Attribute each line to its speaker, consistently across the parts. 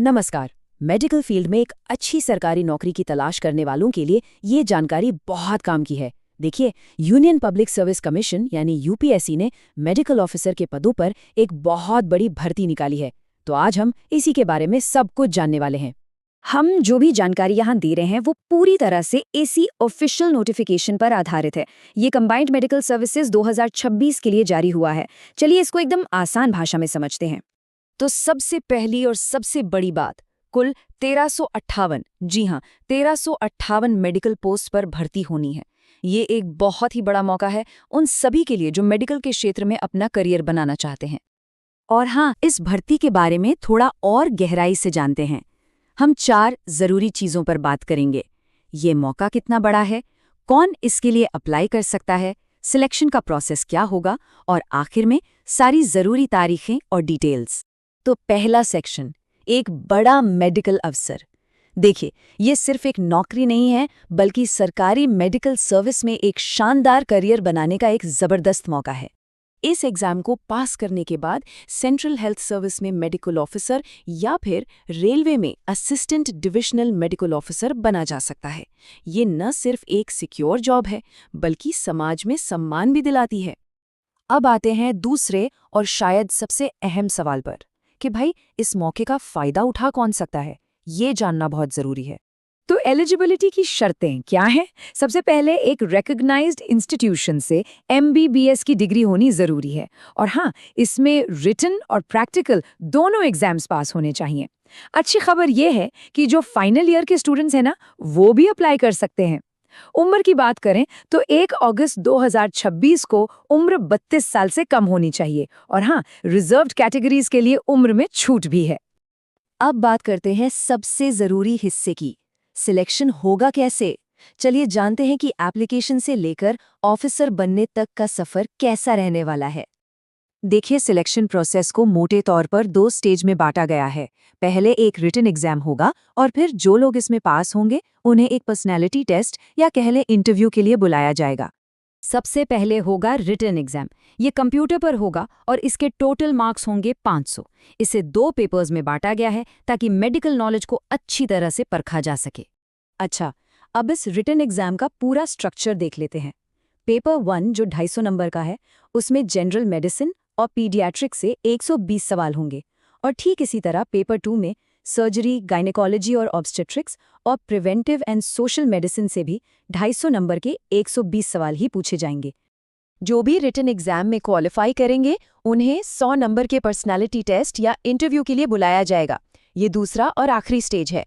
Speaker 1: नमस्कार। Medical field में एक अच्छी सरकारी नौकरी की तलाश करने वालों के लिए ये जानकारी बहुत काम की है। देखिए, यूनियन पब्लिक सर्विस कमीशन यानी यूपीएससी ने मेडिकल ऑफिसर के पदों पर एक बहुत बड़ी भर्ती निकाली है। तो आज हम इसी के बारे में सब कुछ जानने वाले हैं।
Speaker 2: हम जो भी जानकारी यहाँ दे रहे हैं वो पूरी तरह से एसी ऑफिशियल नोटिफिकेशन पर आधारित है। ये कंबाइंड मेडिकल सर्विसेज 2026 के लिए जारी हुआ है। चलिए इसको एकदम आसान भाषा में समझते हैं।
Speaker 1: तो सबसे पहली और सबसे बड़ी बात, कुल 1358, जी हाँ, 1358 मेडिकल पोस्ट पर भर्ती होनी है। ये एक बहुत ही बड़ा मौका है उन सभी के लिए जो मेडिकल के क्षेत्र में अपना करियर बनाना चाहते हैं। और हाँ, इस भर्ती के बारे में थोड़ा और गहराई से जानते हैं। हम 4 जरूरी चीजों पर बात करेंगे। ये मौका कितना बड़ा है, कौन इसके लिए अप्लाई कर सकता है, सिलेक्शन का प्रोसेस क्या होगा, और आखिर में सारी जरूरी तारीखें और डिटेल्स। तो पहला सेक्शन, एक बड़ा मेडिकल अफसर। देखिए, ये सिर्फ एक नौकरी नहीं है, बल्कि सरकारी मेडिकल सर्विस में एक शानदार करियर बनाने का एक जबरदस्त मौका है। इस एग्जाम को पास करने के बाद सेंट्रल हेल्थ सर्विस में मेडिकल ऑफिसर या फिर रेलवे में असिस्टेंट डिविजनल मेडिकल ऑफिसर बना जा सकता है। ये न सिर्फ एक सिक्योर जॉब है, बल्कि समाज में सम्मान भी दिलाती है। अब आते हैं दूसरे और शायद सबसे अहम सवाल पर कि भाई, इस मौके का फायदा उठा कौन सकता है। ये जानना बहुत जरूरी है।
Speaker 2: तो एलिजिबिलिटी की शर्तें क्या हैं? सबसे पहले एक रिकॉग्नाइज्ड इंस्टीट्यूशन से एमबीबीएस की डिग्री होनी जरूरी है। और हाँ, इसमें रिटन और प्रैक्टिकल दोनों एग्जाम्स पास होने चाहिए। अच्छी खबर यह है कि जो फाइनल ईयर के स्टूडेंट्स हैं ना, वो भी अप्लाई कर सकते हैं। उम्र की बात करें तो 1 अगस्त 2026 को उम्र 32 साल से कम होनी चाहिए। और हाँ, रिजर्व्ड कैटेगरीज के लिए उम्र में छूट भी है।
Speaker 1: अब बात करते हैं सबसे जरूरी हिस्से की, सिलेक्शन होगा कैसे। चलिए जानते हैं कि एप्लीकेशन से लेकर ऑफिसर बनने तक का सफर कैसा रहने वाला है। देखिए, सिलेक्शन प्रोसेस को मोटे तौर पर 2 स्टेज में बांटा गया है। पहले एक रिटन एग्जाम होगा और फिर जो लोग इसमें पास होंगे उन्हें एक पर्सनैलिटी टेस्ट या कह लें इंटरव्यू के लिए बुलाया जाएगा। सबसे पहले होगा रिटन एग्जाम। ये कंप्यूटर पर होगा और इसके टोटल मार्क्स होंगे 500। इसे 2 पेपर्स में बांटा गया है ताकि मेडिकल नॉलेज को अच्छी तरह से परखा जा सके। अच्छा, अब इस रिटन एग्जाम का पूरा स्ट्रक्चर देख लेते हैं। पेपर 1 जो 250 नंबर का है, उसमें जनरल मेडिसिन और पीडियाट्रिक से 120 सवाल होंगे। और ठीक इसी तरह पेपर 2 में सर्जरी, गायनेकोलॉजी और ऑब्स्टेट्रिक्स और प्रिवेंटिव एंड सोशल मेडिसिन से भी 250 नंबर के 120 सवाल ही पूछे जाएंगे। जो भी रिटन एग्जाम में क्वालिफाई करेंगे उन्हें 100 नंबर के पर्सनालिटी टेस्ट या इंटरव्यू के लिए बुलाया जाएगा। ये दूसरा और आखिरी स्टेज है।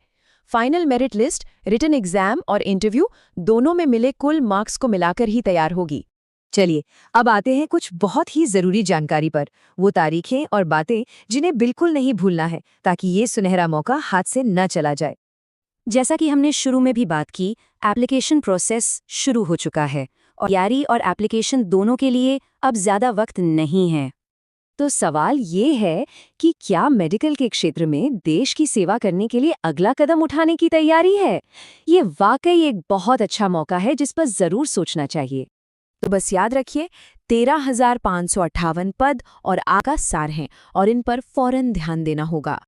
Speaker 1: Final merit list written exam और इंटरव्यू दोनों में मिले कुल मार्क्स को मिलाकर ही तैयार होगी। चलिए, अब आते हैं कुछ बहुत ही जरूरी जानकारी पर, वो तारीखें और बातें जिन्हें बिल्कुल नहीं भूलना है ताकि ये सुनहरा मौका हाथ से न चला जाए। जैसा कि हमने शुरू में भी बात की, एप्लीकेशन प्रोसेस शुरू हो चुका है और तैयारी और एप्लीकेशन दोनों के लिए अब ज्यादा वक्त नहीं है। तो सवाल ये है कि क्या मेडिकल के क्षेत्र में देश की सेवा करने के लिए अगला कदम उठाने की तैयारी है? ये वाकई एक बहुत अच्छा मौका है जिस पर जरूर सोचना चाहिए। तो बस याद रखिए, 13,558 पद और आका सार हैं और इन पर फौरन ध्यान देना होगा।